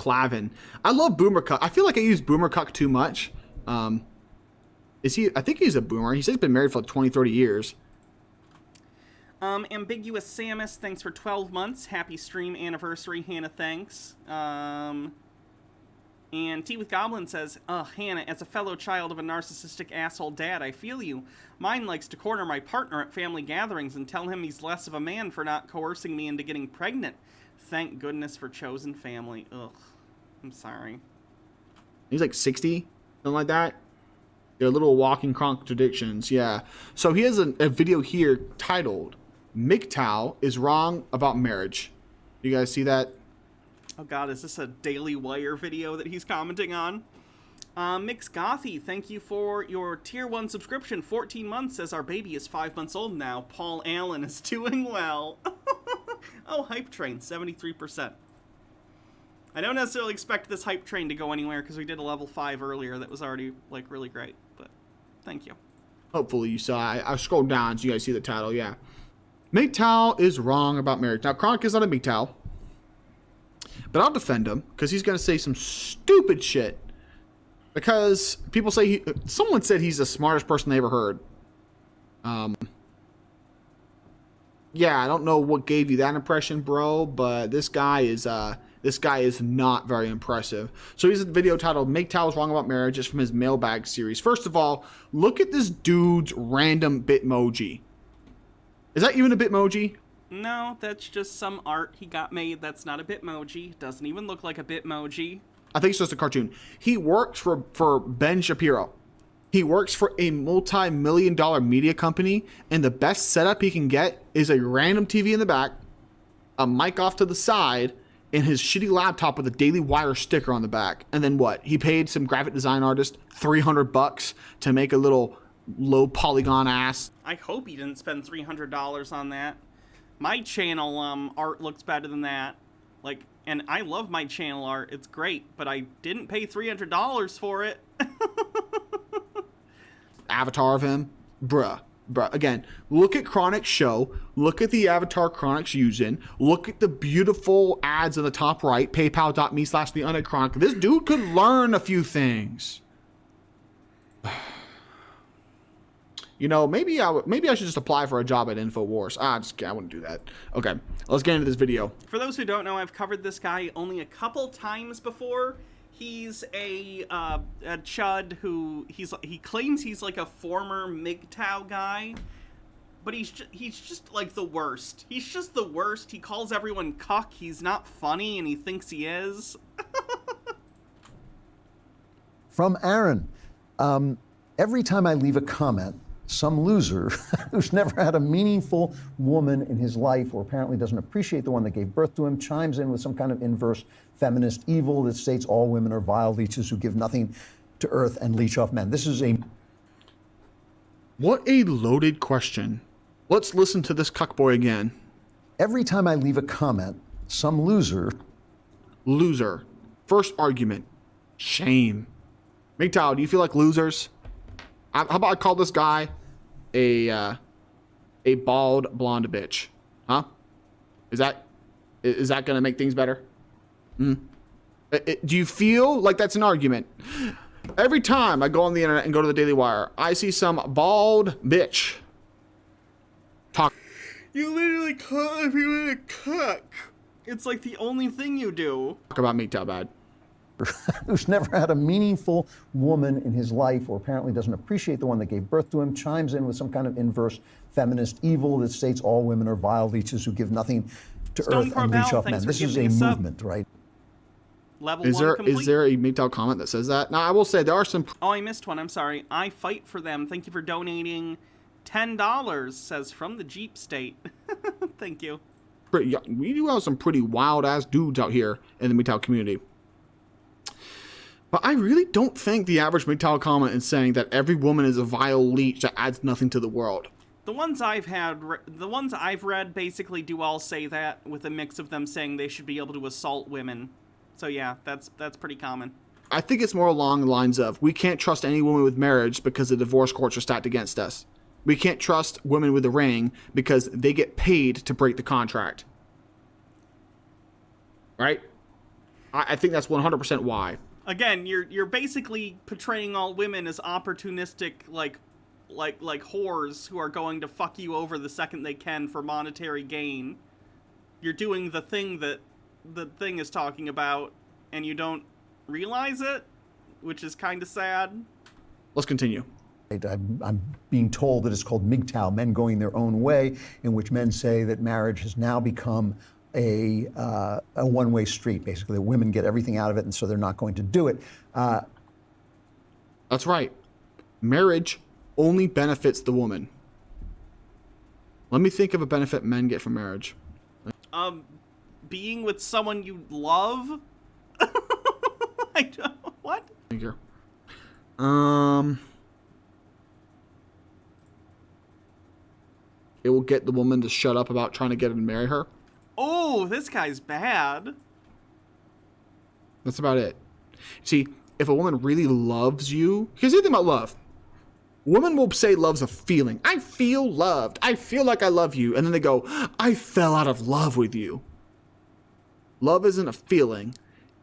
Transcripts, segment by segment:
Clavin. I love Boomer Cuck. I feel like I use Boomer Cuck too much. Is he? I think he's a boomer. He says he's been married for like 20, 30 years. Ambiguous Samus, thanks for 12 months. Happy stream anniversary, Hannah, thanks. And Tea with Goblin says, Hannah, as a fellow child of a narcissistic asshole dad, I feel you. Mine likes to corner my partner at family gatherings and tell him he's less of a man for not coercing me into getting pregnant. Thank goodness for chosen family. Ugh. I'm sorry. He's like 60, something like that. They're little walking contradictions, yeah. So he has a video here titled, MGTOW is wrong about marriage. You guys see that? Oh god, is this a Daily Wire video that he's commenting on? Mix Gothy, thank you for your tier 1 subscription. 14 months, says our baby is 5 months old now. Paul Allen is doing well. Oh, hype train, 73%. I don't necessarily expect this hype train to go anywhere because we did a level 5 earlier that was already, like, really great. But thank you. Hopefully you saw. I scrolled down so you guys see the title, yeah. MGTOW is wrong about marriage. Now, Kronk is not a MGTOW. But I'll defend him because he's going to say some stupid shit. Because people say someone said he's the smartest person they ever heard. Yeah, I don't know what gave you that impression, bro, but this guy is not very impressive. So here's a video titled MGTOW is wrong about marriage. It's from his mailbag series. First of all, look at this dude's random Bitmoji. Is that even a Bitmoji? No, that's just some art he got made. That's not a Bitmoji. Doesn't even look like a Bitmoji. I think it's just a cartoon. He works for Ben Shapiro. He works for a multi-million-dollar media company, and the best setup he can get is a random TV in the back, a mic off to the side, and his shitty laptop with a Daily Wire sticker on the back. And then what? He paid some graphic design artist $300 to make a little low polygon ass. I hope he didn't spend $300 on that. My channel art looks better than that. Like, and I love my channel art. It's great, but I didn't pay $300 for it. Avatar of him, bruh. Again, look at Chronic's show. Look at the avatar Chronic's using. Look at the beautiful ads on the top right. PayPal.me/TheUndeadChronic. This dude could learn a few things. You know, maybe I should just apply for a job at InfoWars. I wouldn't do that. Okay, let's get into this video. For those who don't know, I've covered this guy only a couple times before. He's a chud who he claims he's like a former MGTOW guy, but he's just like the worst. He's just the worst. He calls everyone cuck. He's not funny, and he thinks he is. From Aaron, every time I leave a comment, some loser who's never had a meaningful woman in his life or apparently doesn't appreciate the one that gave birth to him chimes in with some kind of inverse feminist evil that states all women are vile leeches who give nothing to earth and leech off men. This is a... What a loaded question. Let's listen to this cuckboy again. Every time I leave a comment, some loser... Loser. First argument. Shame. MGTOW, do you feel like losers? How about I call this guy a bald blonde bitch? Huh? Is that gonna make things better? Do you feel like that's an argument? Every time I go on the internet and go to the Daily Wire, I see some bald bitch talk. You literally call everyone a cuck. It's like the only thing you do. Talk about MGTOW bad. Who's never had a meaningful woman in his life or apparently doesn't appreciate the one that gave birth to him chimes in with some kind of inverse feminist evil that states all women are vile leeches who give nothing to earth and leech off men. This is a movement, right? Level is 1 there complete. Is there a MGTOW comment that says that? Now, I will say there are some... Oh, I missed one. I'm sorry. I fight for them. Thank you for donating $10, says from the Jeep State. Thank you. We do have some pretty wild-ass dudes out here in the MGTOW community. But I really don't think the average MGTOW comment is saying that every woman is a vile leech that adds nothing to the world. The ones I've read basically do all say that, with a mix of them saying they should be able to assault women. So yeah, that's pretty common. I think it's more along the lines of, we can't trust any woman with marriage because the divorce courts are stacked against us. We can't trust women with a ring because they get paid to break the contract. Right? I think that's 100% why. Again, you're basically portraying all women as opportunistic, like whores who are going to fuck you over the second they can for monetary gain. You're doing the thing that the thing is talking about, and you don't realize it, which is kind of sad. Let's continue. I'm being told that it's called MGTOW, men going their own way, in which men say that marriage has now become a one-way street, basically. The women get everything out of it, and so they're not going to do it. That's right. Marriage only benefits the woman. Let me think of a benefit men get from marriage. Being with someone you love? I don't, what? Thank you. It will get the woman to shut up about trying to get him to marry her. Oh, this guy's bad. That's about it. See, if a woman really loves you, here's the thing about love. Women will say love's a feeling. I feel loved. I feel like I love you. And then they go, I fell out of love with you. Love isn't a feeling.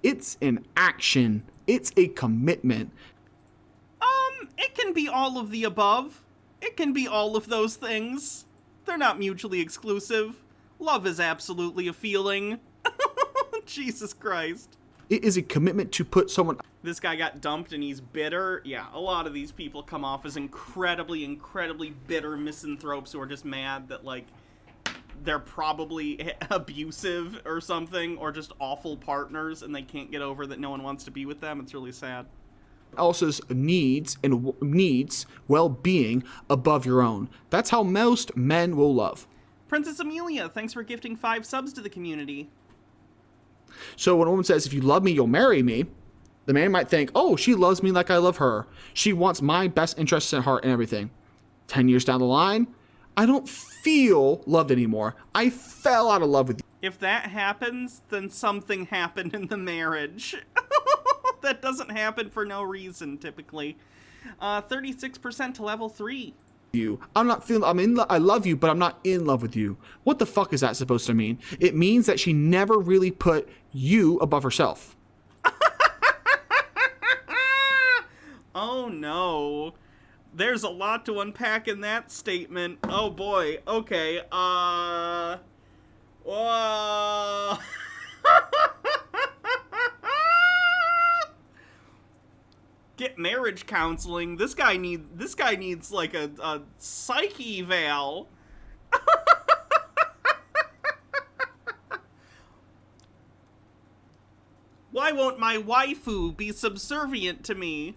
It's an action. It's a commitment. It can be all of the above. It can be all of those things. They're not mutually exclusive. Love is absolutely a feeling. Jesus Christ. It is a commitment to put someone... This guy got dumped and he's bitter. Yeah, a lot of these people come off as incredibly, incredibly bitter misanthropes who are just mad that, like, they're probably abusive or something, or just awful partners, and they can't get over that no one wants to be with them. It's really sad. else's needs and needs well-being above your own. That's how most men will love. Princess Amelia, thanks for gifting 5 subs to the community. So when a woman says, if you love me, you'll marry me, the man might think, oh, she loves me like I love her. She wants my best interests at heart and everything. 10 years down the line, I don't feel loved anymore. I fell out of love with you. If that happens, then something happened in the marriage. That doesn't happen for no reason, typically. 36% to level 3. I'm not feeling, I love you, but I'm not in love with you. What the fuck is that supposed to mean? It means that she never really put you above herself. Oh no. There's a lot to unpack in that statement. Oh boy. Okay. Get marriage counseling. This guy needs like a psych eval. Why won't my waifu be subservient to me?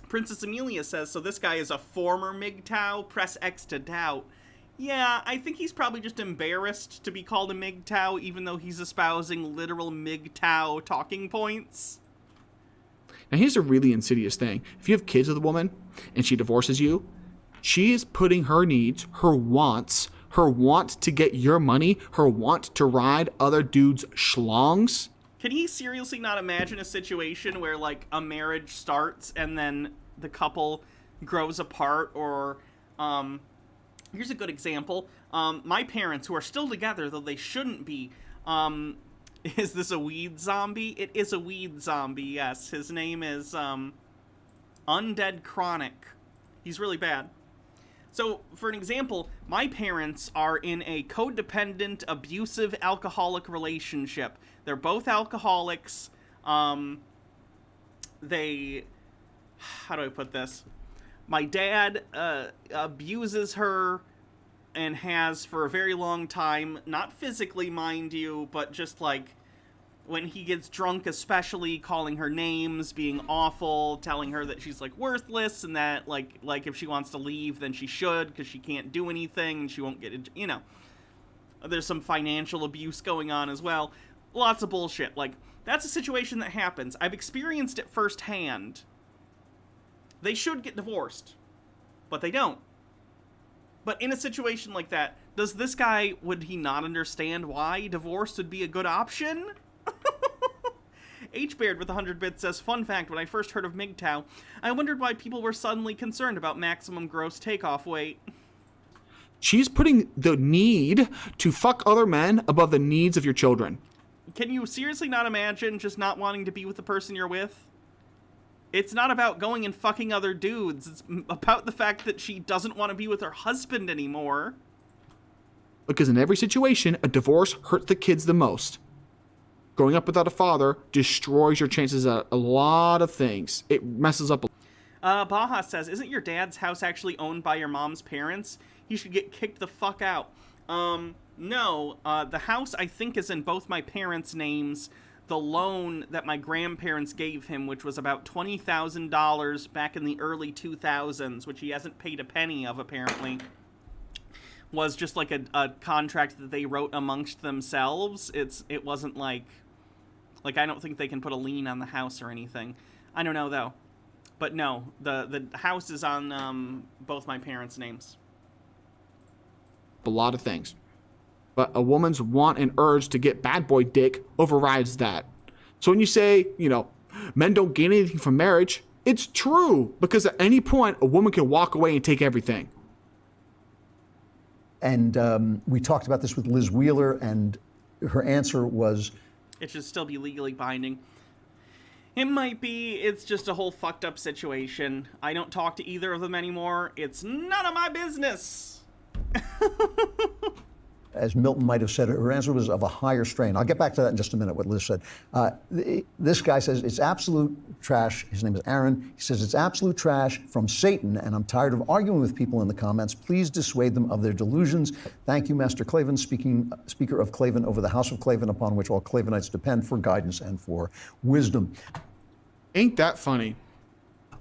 Princess Amelia says, so this guy is a former MGTOW? Press X to doubt. Yeah, I think he's probably just embarrassed to be called a MGTOW, even though he's espousing literal MGTOW talking points. Now here's a really insidious thing. If you have kids with a woman and she divorces you, she is putting her needs, her wants, her want to get your money, her want to ride other dudes' schlongs. Can he seriously not imagine a situation where, like, a marriage starts and then the couple grows apart? Or, here's a good example. My parents, who are still together, though they shouldn't be, is this a weed zombie? It is a weed zombie, yes. His name is, Undead Chronic. He's really bad. So, for an example, my parents are in a codependent, abusive, alcoholic relationship. They're both alcoholics. How do I put this? My dad abuses her and has for a very long time, not physically, mind you, but just like when he gets drunk, especially calling her names, being awful, telling her that she's like worthless and that like if she wants to leave, then she should because she can't do anything and she won't get it, you know. There's some financial abuse going on as well. Lots of bullshit. Like, that's a situation that happens. I've experienced it firsthand. They should get divorced, but they don't. But in a situation like that, does this guy, would he not understand why divorce would be a good option? H-Baird with 100 bits says, fun fact, when I first heard of MGTOW, I wondered why people were suddenly concerned about maximum gross takeoff weight. She's putting the need to fuck other men above the needs of your children. can you seriously not imagine just not wanting to be with the person you're with? It's not about going and fucking other dudes. It's about the fact that she doesn't want to be with her husband anymore. Because in every situation, a divorce hurts the kids the most. Growing up without a father destroys your chances at a lot of things. It messes up. Baja says, isn't your dad's house actually owned by your mom's parents? He should get kicked the fuck out. No, the house I think is in both my parents' names. The loan that my grandparents gave him, which was about $20,000 back in the early 2000s, which he hasn't paid a penny of apparently, was just like a contract that they wrote amongst themselves. It wasn't like I don't think they can put a lien on the house or anything. I don't know though. But no, the house is on both my parents' names. A lot of things. But a woman's want and urge to get bad boy dick overrides that. So when you say, men don't gain anything from marriage, it's true. Because at any point, a woman can walk away and take everything. And we talked about this with Liz Wheeler, and her answer was, it should still be legally binding. It might be. It's just a whole fucked up situation. I don't talk to either of them anymore. It's none of my business. as Milton might have said, her answer was of a higher strain. I'll get back to that in just a minute, what Liz said. This guy says it's absolute trash. His name is Aaron. He says it's absolute trash from Satan, and I'm tired of arguing with people in the comments. Please dissuade them of their delusions. Thank you, Master Clavin, Speaker of Clavin over the House of Clavin, upon which all Clavinites depend for guidance and for wisdom. Ain't that funny?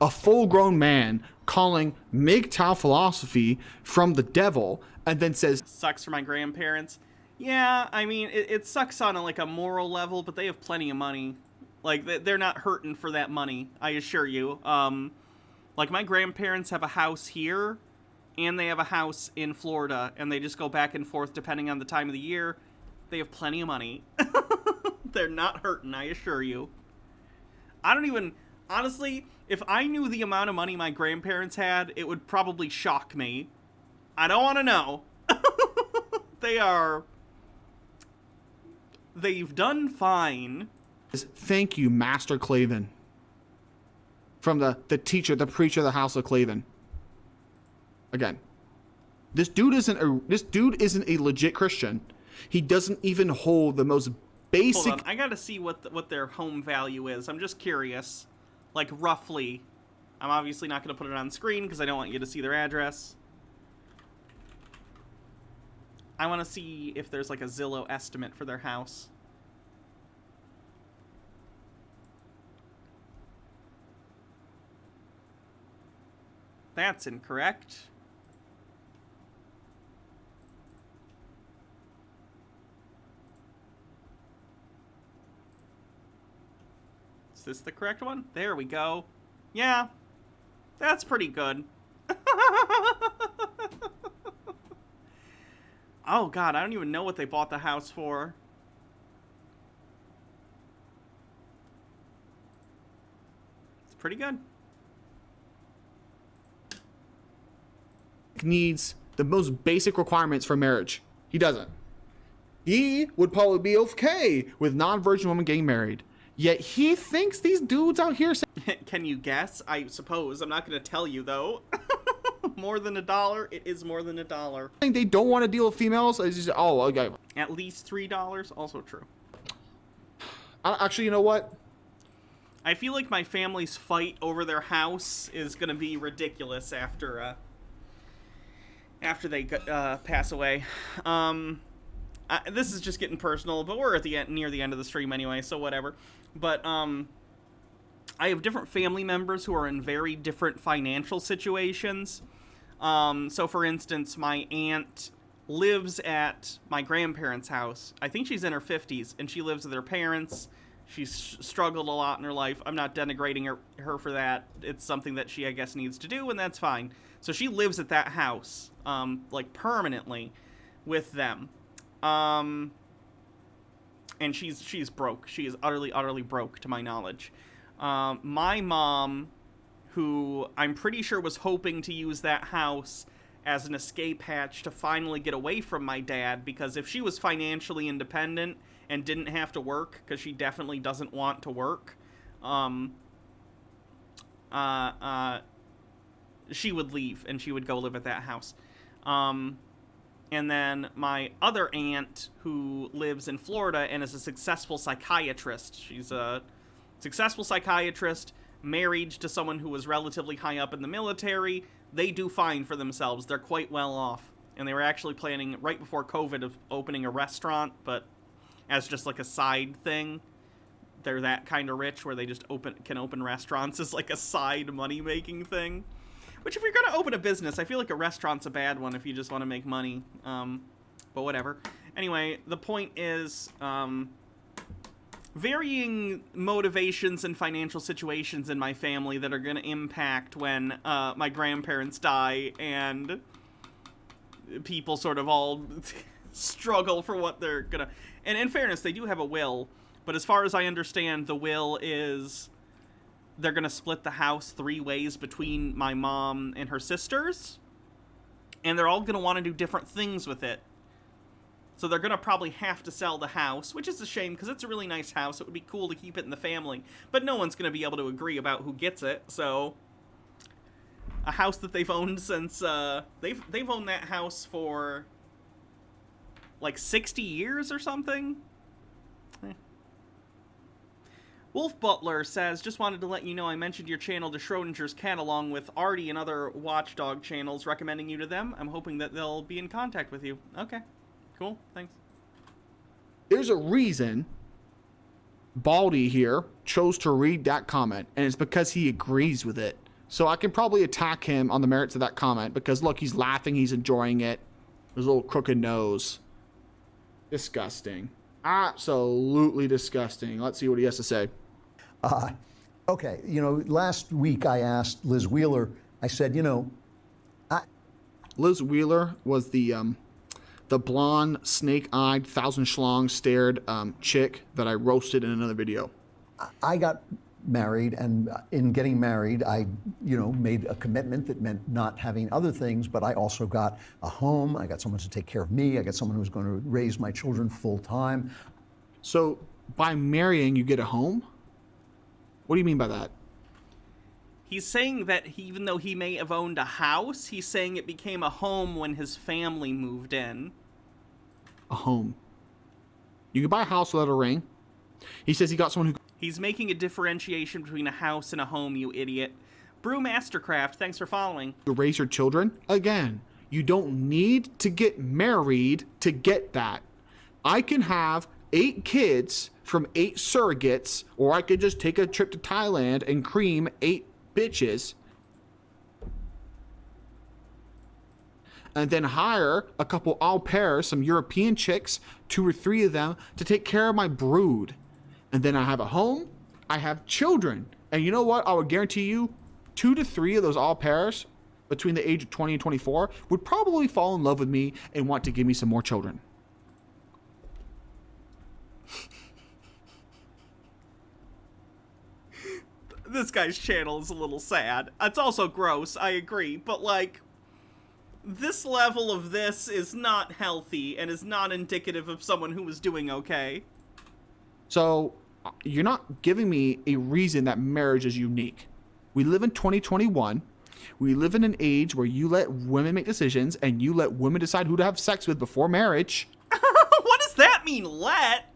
A full-grown man calling MGTOW philosophy from the devil, and then says, sucks for my grandparents. Yeah, I mean, it sucks on a moral level, but they have plenty of money. They're not hurting for that money, I assure you. My grandparents have a house here, and they have a house in Florida, and they just go back and forth depending on the time of the year. They have plenty of money. They're not hurting, I assure you. Honestly, if I knew the amount of money my grandparents had, it would probably shock me. I don't want to know. They've done fine. Thank you, Master Clavin. From the teacher, the preacher of the House of Clavin. Again, this dude isn't a legit Christian. He doesn't even hold the most basic. Hold on, I gotta see what their home value is. I'm just curious, roughly. I'm obviously not gonna put it on screen because I don't want you to see their address. I want to see if there's a Zillow estimate for their house. That's incorrect. Is this the correct one? There we go. Yeah, that's pretty good. Oh god, I don't even know what they bought the house for. It's pretty good. Needs the most basic requirements for marriage. He doesn't. He would probably be okay with non-virgin women getting married. Yet he thinks these dudes out here say, can you guess? I suppose. I'm not going to tell you, though. More than $1? It is more than $1. They don't want to deal with females. It's just, okay. At least $3? Also true. Actually, you know what? I feel like my family's fight over their house is going to be ridiculous after they pass away. This is just getting personal, but we're at near the end of the stream anyway, so whatever. But I have different family members who are in very different financial situations. So for instance, my aunt lives at my grandparents' house. I think she's in her 50s, and she lives with her parents. She's struggled a lot in her life. I'm not denigrating her for that. It's something that she, I guess, needs to do, and that's fine. So she lives at that house, permanently with them. And she's broke. She is utterly broke, to my knowledge. My mom, who I'm pretty sure was hoping to use that house as an escape hatch to finally get away from my dad, because if she was financially independent and didn't have to work, because she definitely doesn't want to work, she would leave and she would go live at that house. And then my other aunt, who lives in Florida and is a successful psychiatrist. She's a successful psychiatrist, married to someone who was relatively high up in the military. They do fine for themselves. They're quite well off. And they were actually planning, right before COVID, of opening a restaurant, but as just like a side thing. They're that kind of rich where they just can open restaurants as like a side money-making thing. Which, if you're going to open a business, I feel like a restaurant's a bad one if you just want to make money. But whatever. Anyway, the point is, varying motivations and financial situations in my family that are going to impact when my grandparents die and people sort of all struggle for what they're going to... And in fairness, they do have a will, but as far as I understand, the will is... they're going to split the house 3 ways between my mom and her sisters. And they're all going to want to do different things with it. So they're going to probably have to sell the house, which is a shame because it's a really nice house. It would be cool to keep it in the family. But no one's going to be able to agree about who gets it. So a house that they've owned since... they've owned that house for like 60 years or something. Wolf Butler says, just wanted to let you know I mentioned your channel to Schrodinger's cat along with Artie and other watchdog channels, recommending you to them. I'm hoping that they'll be in contact with you. Okay, cool, thanks. There's a reason Baldy here chose to read that comment, and it's because he agrees with it. So I can probably attack him on the merits of that comment because, look, he's laughing, he's enjoying it. His little crooked nose. Disgusting. Absolutely disgusting. Let's see what he has to say. Okay, last week I asked Liz Wheeler, I said, Liz Wheeler was the blonde, snake-eyed, thousand-schlong-stared chick that I roasted in another video. I got married, and in getting married, I, made a commitment that meant not having other things, but I also got a home, I got someone to take care of me, I got someone who's going to raise my children full-time. So, by marrying, you get a home? What do you mean by that? He's saying that even though he may have owned a house, he's saying it became a home when his family moved in. A home. You can buy a house without a ring. He says he got someone who... He's making a differentiation between a house and a home, you idiot. Brew Mastercraft, thanks for following. Raise your children. Again, you don't need to get married to get that. I can have 8 kids from 8 surrogates, or I could just take a trip to Thailand and cream 8 bitches and then hire a couple au pairs, some European chicks, 2 or 3 of them, to take care of my brood. And then I have a home, I have children. And you know what? I would guarantee you 2 to 3 of those au pairs between the age of 20 and 24 would probably fall in love with me and want to give me some more children. This guy's channel is a little sad. It's also gross, I agree, but like, this level of this is not healthy and is not indicative of someone who is doing okay. So, you're not giving me a reason that marriage is unique. We live in 2021. We live in an age where you let women make decisions and you let women decide who to have sex with before marriage. What does that mean, let?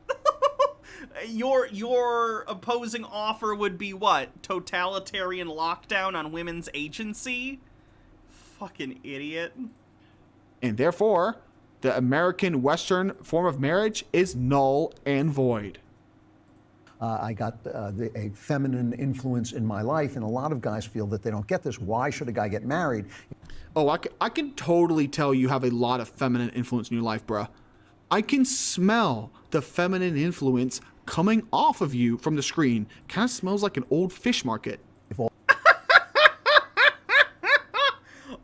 Your opposing offer would be what? Totalitarian lockdown on women's agency? Fucking idiot. And therefore, the American Western form of marriage is null and void. I got a feminine influence in my life, and a lot of guys feel that they don't get this. Why should a guy get married? Oh, I can totally tell you have a lot of feminine influence in your life, bruh. I can smell the feminine influence coming off of you from the screen. Kind of smells like an old fish market.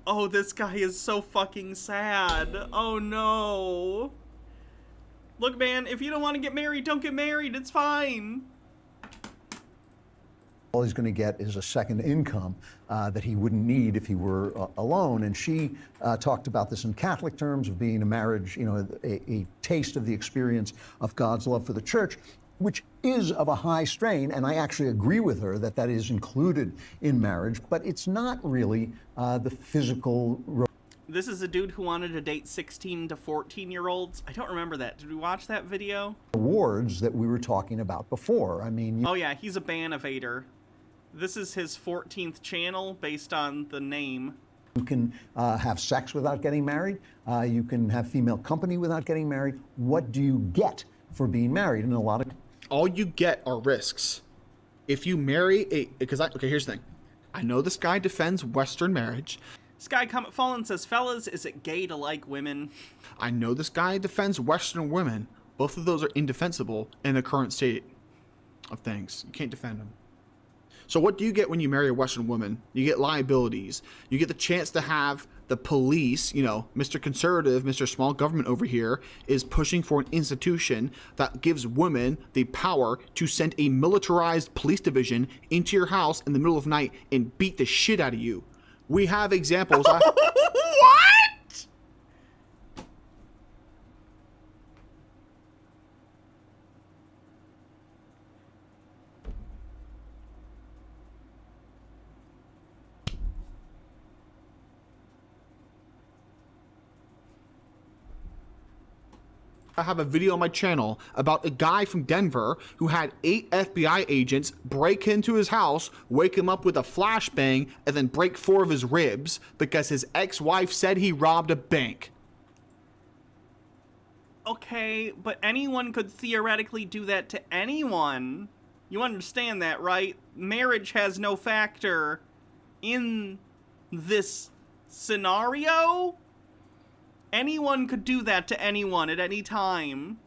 Oh, this guy is so fucking sad. Oh no. Look, man, if you don't want to get married, don't get married. It's fine. all he's going to get is a second income that he wouldn't need if he were alone. And she talked about this in Catholic terms of being a marriage, a taste of the experience of God's love for the church, which is of a high strain. And I actually agree with her that that is included in marriage, but it's not really the physical. This is a dude who wanted to date 16 to 14-year-olds. I don't remember that. Did we watch that video? Awards that we were talking about before. I mean, Oh yeah, he's a ban-evader. This is his 14th channel based on the name. you can have sex without getting married. You can have female company without getting married. What do you get for being married? And a lot of All you get are risks. If you marry okay, here's the thing. I know this guy defends Western marriage. Sky Comet Fallen says, fellas, is it gay to like women? I know this guy defends Western women. Both of those are indefensible in the current state of things. You can't defend them. So what do you get when you marry a Western woman? You get liabilities. You get the chance to have the police, Mr. Conservative, Mr. Small Government over here is pushing for an institution that gives women the power to send a militarized police division into your house in the middle of the night and beat the shit out of you. We have examples. What? I have a video on my channel about a guy from Denver who had 8 FBI agents break into his house, wake him up with a flashbang, and then break 4 of his ribs because his ex-wife said he robbed a bank. Okay, but anyone could theoretically do that to anyone. You understand that, right? Marriage has no factor in this scenario. Anyone could do that to anyone at any time.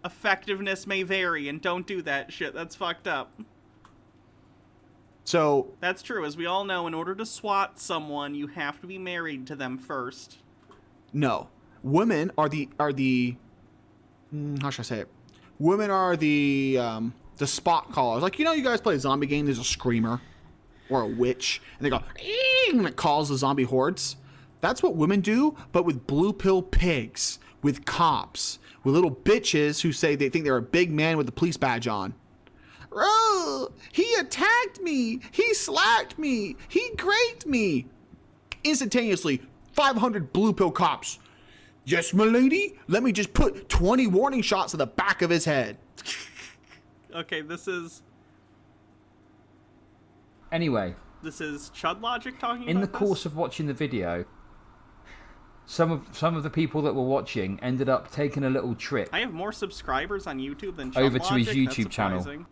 Effectiveness may vary, and don't do that shit. That's fucked up. So That's true. As we all know, in order to swat someone, you have to be married to them first. no, women are the how should I say it? Women are the spot callers. Like, you guys play a zombie game. There's a screamer or a witch, and they go, and it calls the zombie hordes. That's what women do, but with blue pill pigs, with cops, with little bitches who say they think they're a big man with a police badge on. Oh, he attacked me. He slapped me. He raped me. Instantaneously, 500 blue pill cops. Yes, milady. Let me just put 20 warning shots in the back of his head. Okay, this is Anyway, Chud Logic talking in the about course this? of watching the video, some of the people that were watching ended up taking a little trip I have more subscribers on YouTube than Chud over to his Logic? That's YouTube channel surprising.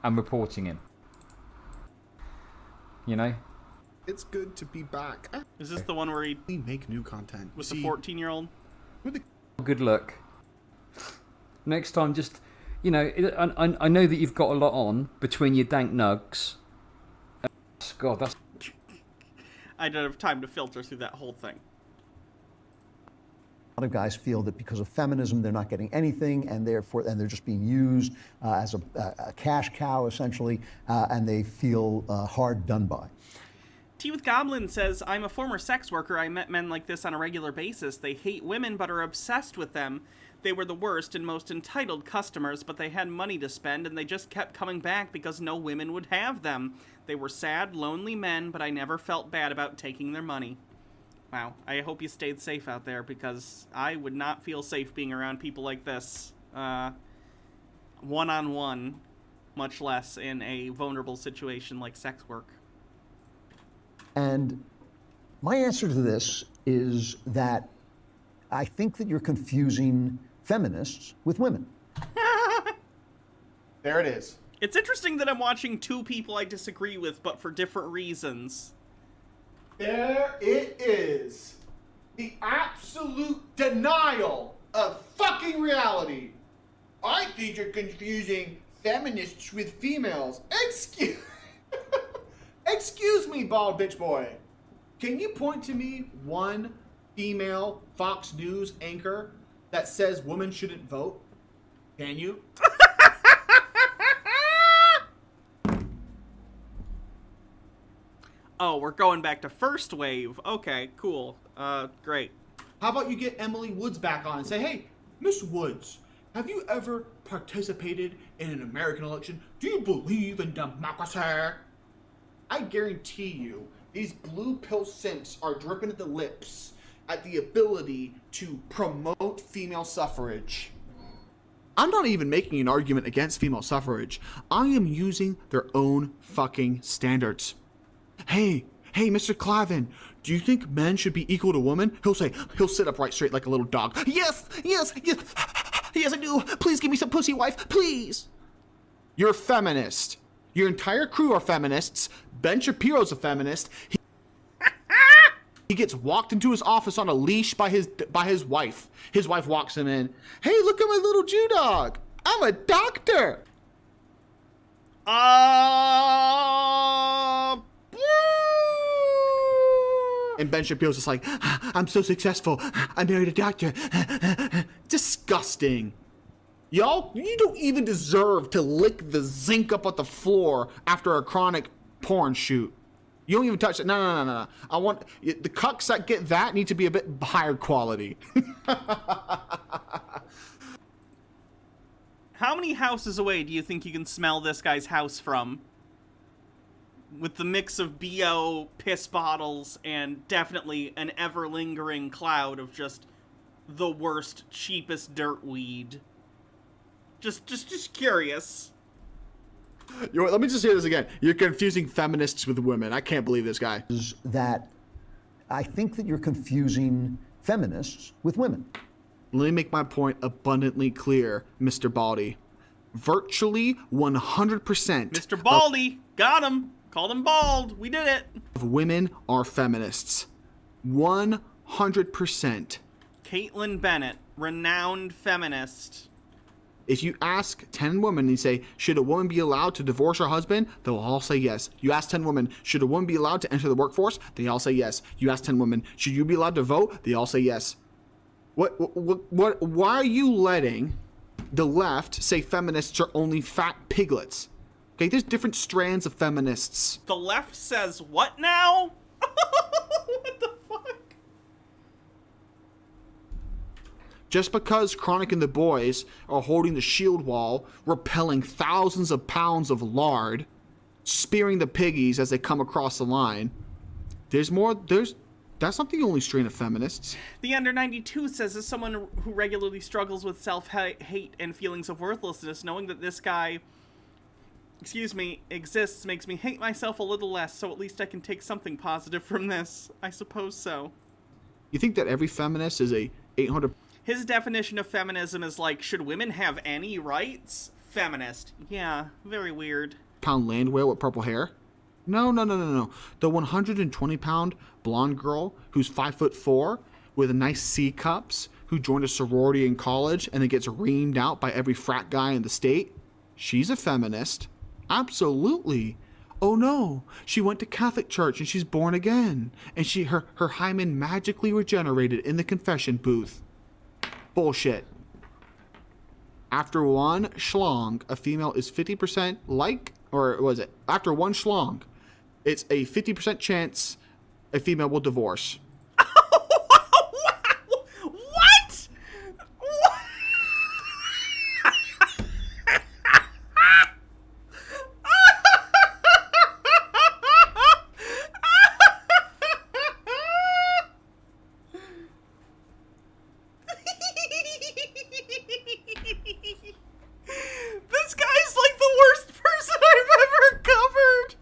and reporting him. It's good to be back. Is this the one where he We make new content. with the 14-year-old? Good luck. Next time, just I know that you've got a lot on between your dank nugs. God, that's I don't have time to filter through that whole thing. A lot of guys feel that because of feminism, they're not getting anything, and they're just being used as a cash cow, essentially, and they feel hard done by. Tea with Goblin says, I'm a former sex worker. I met men like this on a regular basis. They hate women but are obsessed with them. They were the worst and most entitled customers, but they had money to spend, and they just kept coming back because no women would have them. They were sad, lonely men, but I never felt bad about taking their money. Wow, I hope you stayed safe out there, because I would not feel safe being around people like this. One-on-one, much less in a vulnerable situation like sex work. And my answer to this is that I think that you're confusing feminists with women. There it is. It's interesting that I'm watching two people I disagree with, but for different reasons. There it is. The absolute denial of fucking reality. I think you're confusing feminists with females. Excuse me, bald bitch boy. Can you point to me one female Fox News anchor that says women shouldn't vote? Can you? Oh, we're going back to first wave. Okay, cool. Great. How about you get Emily Woods back on and say, hey, Miss Woods, have you ever participated in an American election? Do you believe in democracy? I guarantee you, these blue pill simps are dripping at the lips at the ability to promote female suffrage. I'm not even making an argument against female suffrage. I am using their own fucking standards. Hey, Mr. Clavin, do you think men should be equal to women? He'll sit up right straight like a little dog. Yes, I do. Please give me some pussy, wife, please. You're a feminist. Your entire crew are feminists. Ben Shapiro's a feminist. He gets walked into his office on a leash by his wife. His wife walks him in. Hey, look at my little Jew dog. I'm a doctor. And Ben Shapiro's just like, I'm so successful. I married a doctor. Disgusting. Y'all, you don't even deserve to lick the zinc up at the floor after a chronic porn shoot. You don't even touch it. No. I want the cucks that get that need to be a bit higher quality. How many houses away do you think you can smell this guy's house from? With the mix of BO, piss bottles, and definitely an ever-lingering cloud of just the worst, cheapest dirt weed. Just curious. Let me just say this again. You're confusing feminists with women. I can't believe this guy. That I think that you're confusing feminists with women. Let me make my point abundantly clear, Mr. Baldy. Virtually 100% Mr. Baldy, got him. Called him bald. We did it. of women are feminists. 100%. Caitlin Bennett, renowned feminist. If you ask 10 women and you say, should a woman be allowed to divorce her husband? They'll all say yes. You ask 10 women, should a woman be allowed to enter the workforce? They all say yes. You ask 10 women, should you be allowed to vote? They all say yes. Why are you letting the left say feminists are only fat piglets? Okay, there's different strands of feminists. The left says what now? What the fuck? Just because Chronic and the boys are holding the shield wall, repelling thousands of pounds of lard, spearing the piggies as they come across the line, that's not the only strain of feminists. The Under 92 says, as someone who regularly struggles with self-hate and feelings of worthlessness, knowing that this guy, exists makes me hate myself a little less, so at least I can take something positive from this. I suppose so. You think that every feminist is a 800... His definition of feminism is like, should women have any rights? Feminist. Yeah, very weird. pound land whale with purple hair? No. The 120-pound blonde girl who's 5'4" with nice C cups, who joined a sorority in college and then gets reamed out by every frat guy in the state. She's a feminist. Absolutely. Oh no, she went to Catholic church and she's born again. And her hymen magically regenerated in the confession booth. Bullshit. After one schlong, a female is 50% after one schlong, it's a 50% chance a female will divorce. What? This guy's like the worst person I've ever covered.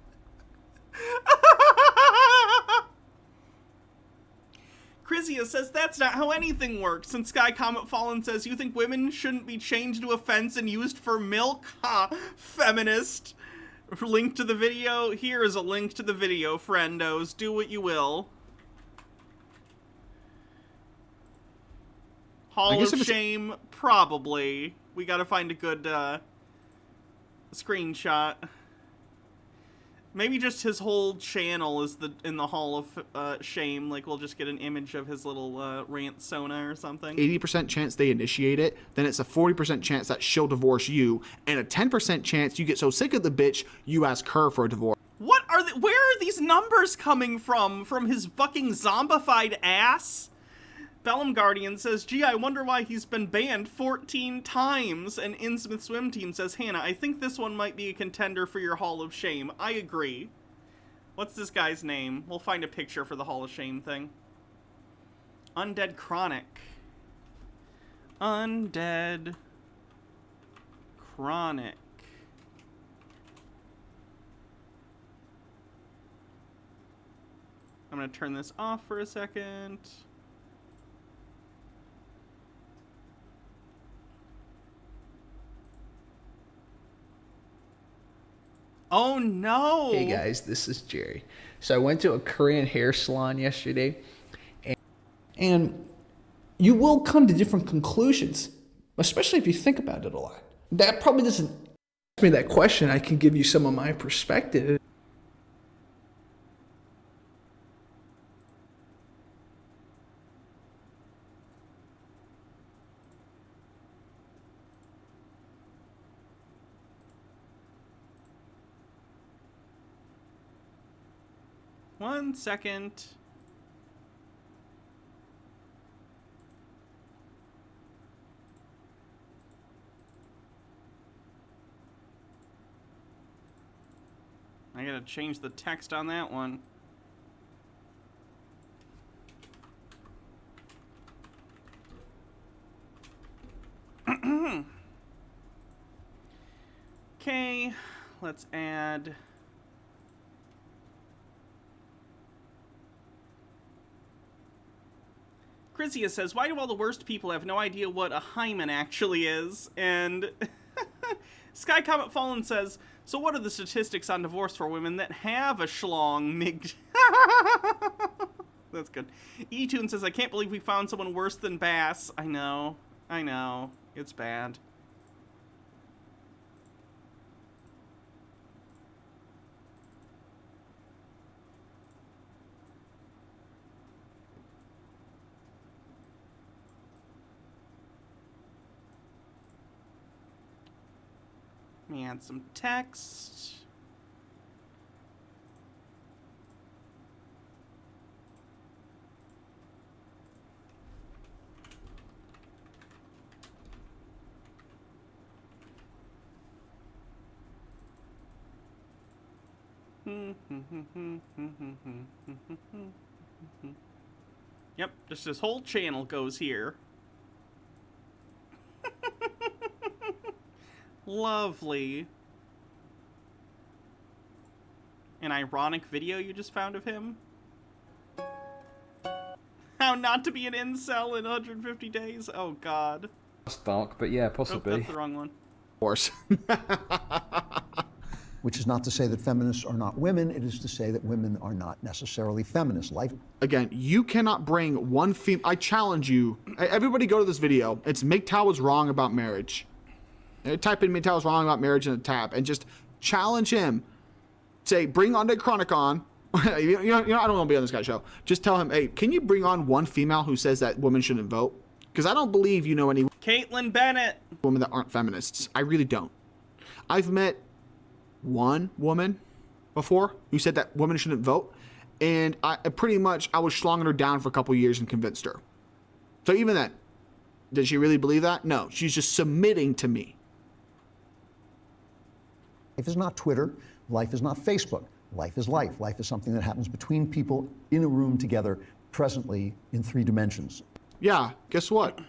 Chrysia says that's not how anything works. And Sky Comet Fallen says, you think women shouldn't be chained to a fence and used for milk? Ha! Feminist. Link to the video. Here is a link to the video, friendos. Do what you will. Hall of Shame, probably. We gotta find a good screenshot. Maybe just his whole channel is in the Hall of Shame. Like, we'll just get an image of his little rant sona or something. 80% chance they initiate it, then it's a 40% chance that she'll divorce you, and a 10% chance you get so sick of the bitch, you ask her for a divorce. What are where are these numbers coming from? From his fucking zombified ass? Bellum Guardian says, gee, I wonder why he's been banned 14 times. And Innsmouth Swim Team says, Hannah, I think this one might be a contender for your Hall of Shame. I agree. What's this guy's name? We'll find a picture for the Hall of Shame thing. Undead Chronic. Undead Chronic. I'm going to turn this off for a second. Oh no! Hey guys, this is Jerry. So I went to a Korean hair salon yesterday, and you will come to different conclusions, especially if you think about it a lot. That probably doesn't ask me that question. I can give you some of my perspective. One second. I gotta change the text on that one. Okay, let's add... Chrysia says, why do all the worst people have no idea what a hymen actually is? And Sky Comet Fallen says, so what are the statistics on divorce for women that have a schlong mig... That's good. E-Tune says, I can't believe we found someone worse than Bass. I know. It's bad. Let me add some text. Yep, just this whole channel goes here. Lovely. An ironic video you just found of him? How not to be an incel in 150 days? Oh god. That's dark, but yeah, Oh, possibly. that's the wrong one. Of course. Which is not to say that feminists are not women. It is to say that women are not necessarily feminists. Life. Again, you cannot bring one female. I challenge you. Everybody go to this video. It's MGTOW is wrong about marriage. Type in MGTOW is wrong about marriage in the tab and just challenge him. Say, bring Undead Chronic on. you know, I don't want to be on this guy's show. Just tell him, hey, can you bring on one female who says that women shouldn't vote? Because I don't believe you know any Caitlin Bennett. women that aren't feminists. I really don't. I've met one woman before who said that women shouldn't vote, and I was schlonging her down for a couple years and convinced her. So even then, did she really believe that? No, she's just submitting to me. Life is not Twitter. Life is not Facebook. Life is life. Life is something that happens between people in a room together, presently in 3 dimensions. Yeah, guess what?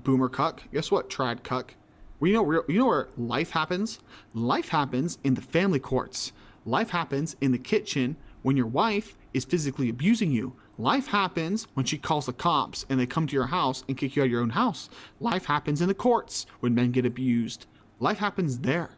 Boomer cuck. Guess what? Trad cuck. Well, you know where life happens? Life happens in the family courts. Life happens in the kitchen when your wife is physically abusing you. Life happens when she calls the cops and they come to your house and kick you out of your own house. Life happens in the courts when men get abused. Life happens there.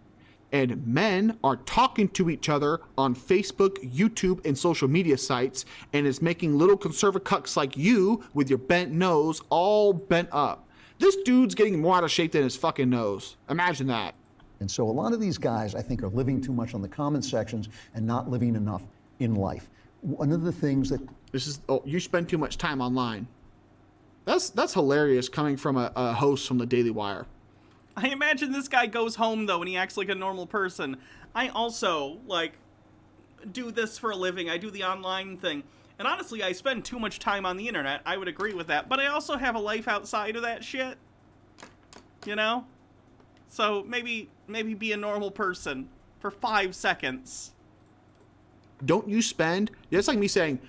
And men are talking to each other on Facebook, YouTube, and social media sites, and it's making little conservative cucks like you with your bent nose all bent up. This dude's getting more out of shape than his fucking nose. Imagine that. And so a lot of these guys, I think, are living too much on the comment sections and not living enough in life. One of the things that... you spend too much time online. That's hilarious coming from a host from the Daily Wire. I imagine this guy goes home, though, and he acts like a normal person. I also, do this for a living. I do the online thing. And honestly, I spend too much time on the internet. I would agree with that. But I also have a life outside of that shit. You know? So maybe be a normal person for 5 seconds. Don't you spend... It's like me saying,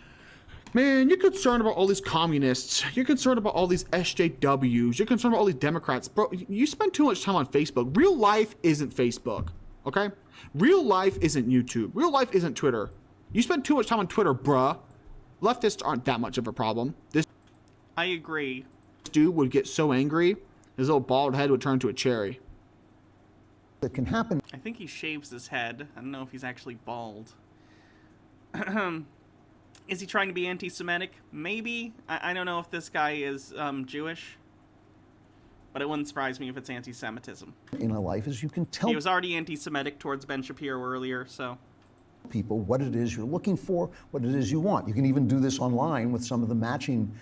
man, you're concerned about all these communists. You're concerned about all these SJWs. You're concerned about all these Democrats. Bro, you spend too much time on Facebook. Real life isn't Facebook, okay? Real life isn't YouTube. Real life isn't Twitter. You spend too much time on Twitter, bruh. Leftists aren't that much of a problem. This I agree. dude would get so angry, his little bald head would turn to a cherry. That can happen. I think he shaves his head. I don't know if he's actually bald. Is he trying to be anti-Semitic? Maybe. I don't know if this guy is Jewish. But it wouldn't surprise me if it's anti-Semitism. In a life is you can tell He was already anti-Semitic towards Ben Shapiro earlier, so... people what it is you're looking for, what it is you want. You can even do this online with some of the matching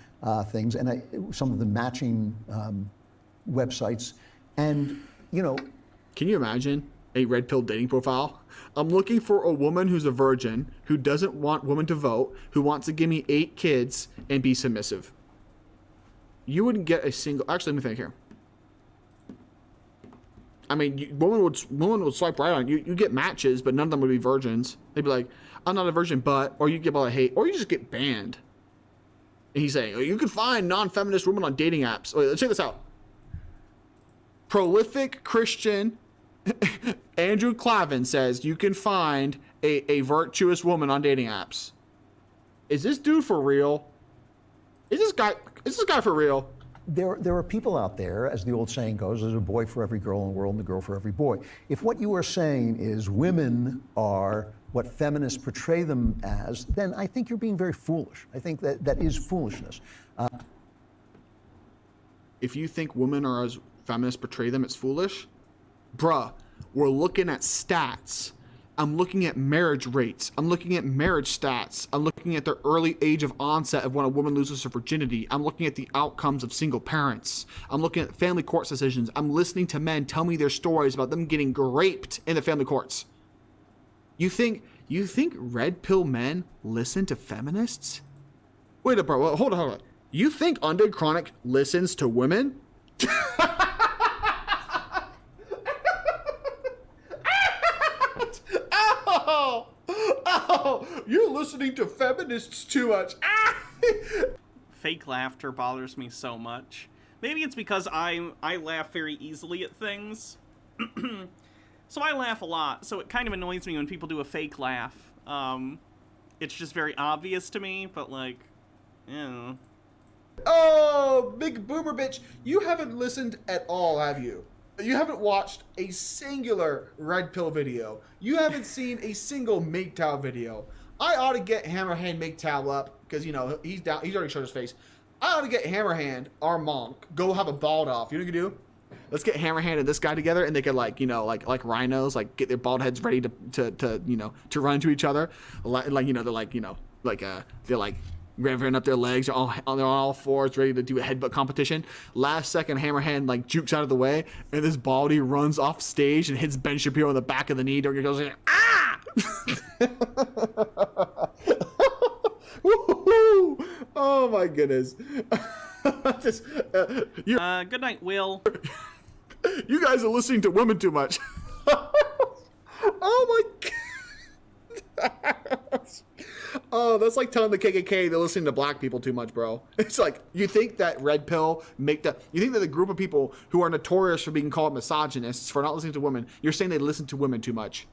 things and some of the matching websites. And, you know... Can you imagine a red pill dating profile? I'm looking for a woman who's a virgin, who doesn't want women to vote, who wants to give me 8 kids and be submissive. You wouldn't get a single... Actually, let me think here. I mean, women would swipe right on you. You get matches, but none of them would be virgins. They'd be like, I'm not a virgin, but... Or you get a lot of hate. Or you just get banned. And he's saying, oh, you can find non-feminist women on dating apps. Wait, let's check this out. Prolific Christian Andrew Clavin says you can find a virtuous woman on dating apps. Is this dude for real? Is this guy for real? There are people out there, as the old saying goes, there's a boy for every girl in the world and a girl for every boy. If what you are saying is women are what feminists portray them as, then I think you're being very foolish. I think that is foolishness. If you think women are as feminists portray them, it's foolish. Bruh, we're looking at stats. I'm looking at marriage rates. I'm looking at marriage stats. I'm looking at the early age of onset of when a woman loses her virginity. I'm looking at the outcomes of single parents. I'm looking at family court decisions. I'm listening to men tell me their stories about them getting raped in the family courts. You think red pill men listen to feminists? Wait up, bro. Hold on. You think Undead Chronic listens to women? Oh, you're listening to feminists too much. Fake laughter bothers me so much. Maybe it's because I laugh very easily at things. So I laugh a lot, so it kind of annoys me when people do a fake laugh. It's just very obvious to me, but like, yeah. Oh, big boomer bitch. You haven't listened at all, have you? You haven't watched a singular red pill video. You haven't seen a single MGTOW video. I ought to get Hammerhand MGTOW up because, you know, he's down. He's already showed his face. I ought to get Hammerhand, our monk, go have a bald off. You know what you can do? Let's get Hammerhand and this guy together, and they could, like, you know, like rhinos, like get their bald heads ready to you know, to run into each other. Like, you know, they're like, you know, like they're like revving up their legs, they're on all fours, ready to do a headbutt competition. Last second, Hammerhand like jukes out of the way, and this baldy runs off stage and hits Ben Shapiro in the back of the knee. He goes, ah! Oh my goodness! Good night, Will. You guys are listening to women too much. Oh my god! Oh, that's like telling the KKK they're listening to black people too much, bro. It's like, you think that red pill you think that the group of people who are notorious for being called misogynists for not listening to women, you're saying they listen to women too much.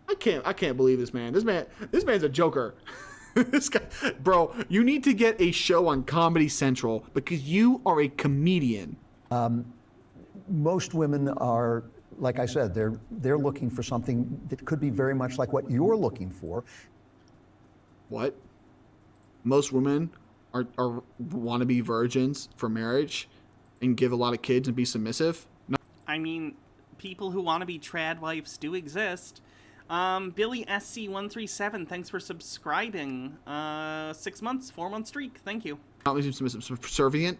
I can't believe this man. This man's a joker. This guy, bro, you need to get a show on Comedy Central because you are a comedian. Most women are, like I said, they're looking for something that could be very much like what you're looking for. What? Most women are want to be virgins for marriage and give a lot of kids and be submissive? No. I mean, people who want to be trad wives do exist. Billy SC137, thanks for subscribing. 6 months, 4-month streak. Thank you. Not submissive, subservient.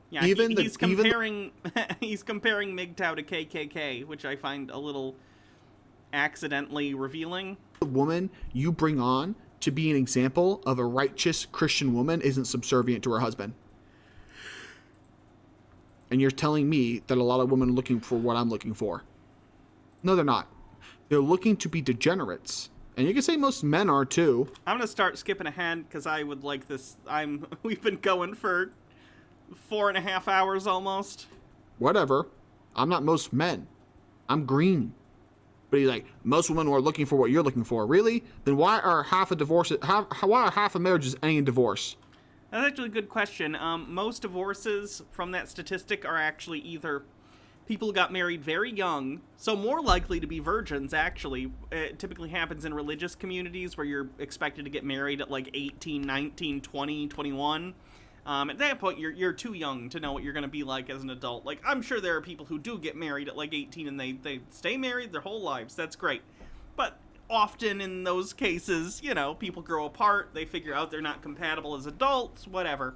Yeah, he's comparing he's comparing MGTOW to KKK, which I find a little accidentally revealing. The woman you bring on to be an example of a righteous Christian woman isn't subservient to her husband. And you're telling me that a lot of women are looking for what I'm looking for. No, they're not. They're looking to be degenerates. And you can say most men are too. I'm gonna start skipping ahead because I would like this. We've been going for 4.5 hours almost. Whatever. I'm not most men. I'm green. But he's like, most women are looking for what you're looking for. Really? Then why are half of marriages ending in divorce? That's actually a good question. Most divorces from that statistic are actually either people who got married very young, so more likely to be virgins, actually. It typically happens in religious communities where you're expected to get married at like 18, 19, 20, 21. At that point, you're too young to know what you're going to be like as an adult. Like, I'm sure there are people who do get married at like 18 and they stay married their whole lives. That's great. But often in those cases, you know, people grow apart, they figure out they're not compatible as adults, whatever.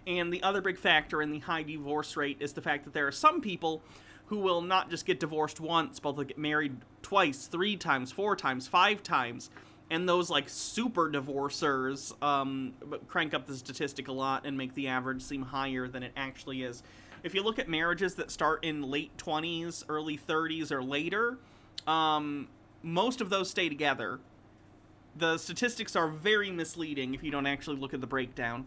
And the other big factor in the high divorce rate is the fact that there are some people who will not just get divorced once, but they'll get married twice, 3 times, 4 times, 5 times. And those, like, super divorcers crank up the statistic a lot and make the average seem higher than it actually is. If you look at marriages that start in late 20s, early 30s, or later, most of those stay together. The statistics are very misleading if you don't actually look at the breakdown.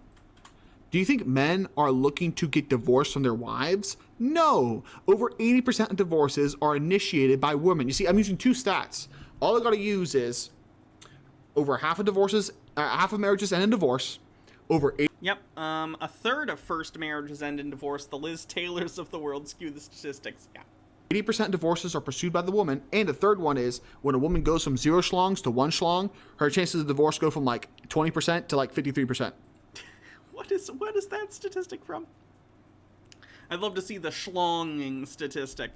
Do you think men are looking to get divorced from their wives? No. Over 80% of divorces are initiated by women. You see, I'm using 2 stats. All I got to use is over half of marriages end in divorce. Yep. A third of first marriages end in divorce. The Liz Taylors of the world skew the statistics. Yeah. 80% of divorces are pursued by the woman. And the third one is when a woman goes from 0 schlongs to 1 schlong, her chances of divorce go from like 20% to like 53%. What is that statistic from? I'd love to see the schlonging statistic.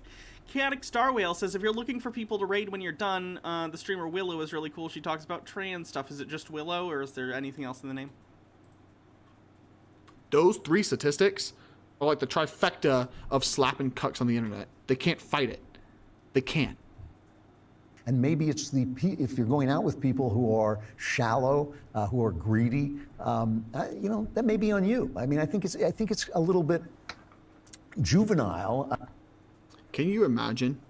Chaotic Star Whale says, if you're looking for people to raid when you're done, the streamer Willow is really cool. She talks about trans stuff. Is it just Willow, or is there anything else in the name? Those 3 statistics are like the trifecta of slapping cucks on the internet. They can't fight it. They can't. And maybe it's if you're going out with people who are shallow, who are greedy, that may be on you. I mean, I think it's a little bit juvenile. Can you imagine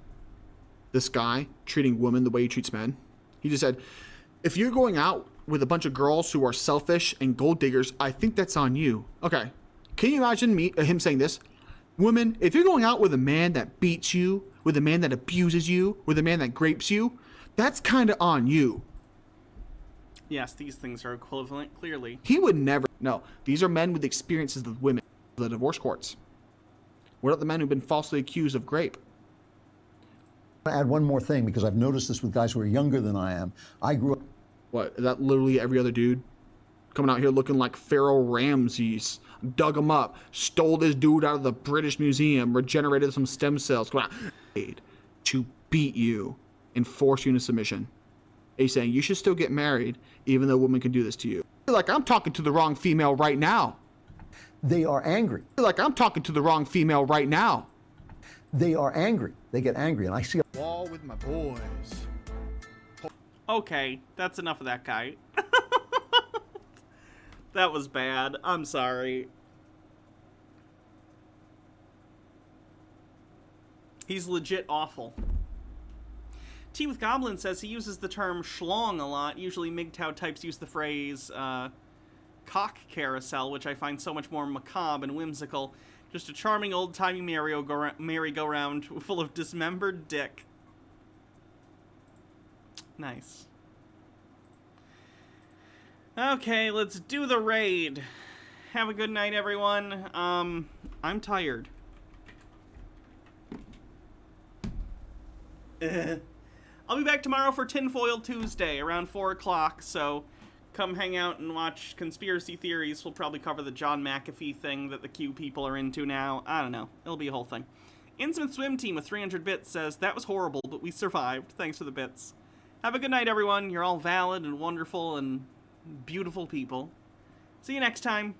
this guy treating women the way he treats men? He just said, if you're going out with a bunch of girls who are selfish and gold diggers, I think that's on you. Okay. Can you imagine him saying this? Women, if you're going out with a man that beats you, with a man that abuses you, with a man that grapes you, that's kind of on you. Yes, these things are equivalent, clearly. He would never. No, these are men with experiences with women. The divorce courts. What about the men who've been falsely accused of grape? I want to add one more thing, because I've noticed this with guys who are younger than I am. I grew up. What, is that literally every other dude? Coming out here looking like Pharaoh Ramses. Dug him up. Stole this dude out of the British Museum. Regenerated some stem cells. Come on. To beat you and force you into submission. He's saying you should still get married even though a woman can do this to you. Like, I'm talking to the wrong female right now. They are angry. Like, I'm talking to the wrong female right now. They are angry. They get angry. And I see a wall with my boys. Okay, that's enough of that guy. That was bad. I'm sorry. He's legit awful. Tea with Goblin says he uses the term schlong a lot. Usually MGTOW types use the phrase cock carousel, which I find so much more macabre and whimsical. Just a charming old-timey merry-go-round full of dismembered dick. Nice. Okay, let's do the raid. Have a good night, everyone. I'm tired. I'll be back tomorrow for Tinfoil Tuesday around 4 o'clock, so come hang out and watch Conspiracy Theories. We'll probably cover the John McAfee thing that the Q people are into now. I don't know. It'll be a whole thing. Intimate Swim Team with 300 bits says, that was horrible, but we survived. Thanks for the bits. Have a good night, everyone. You're all valid and wonderful and beautiful people. See you next time.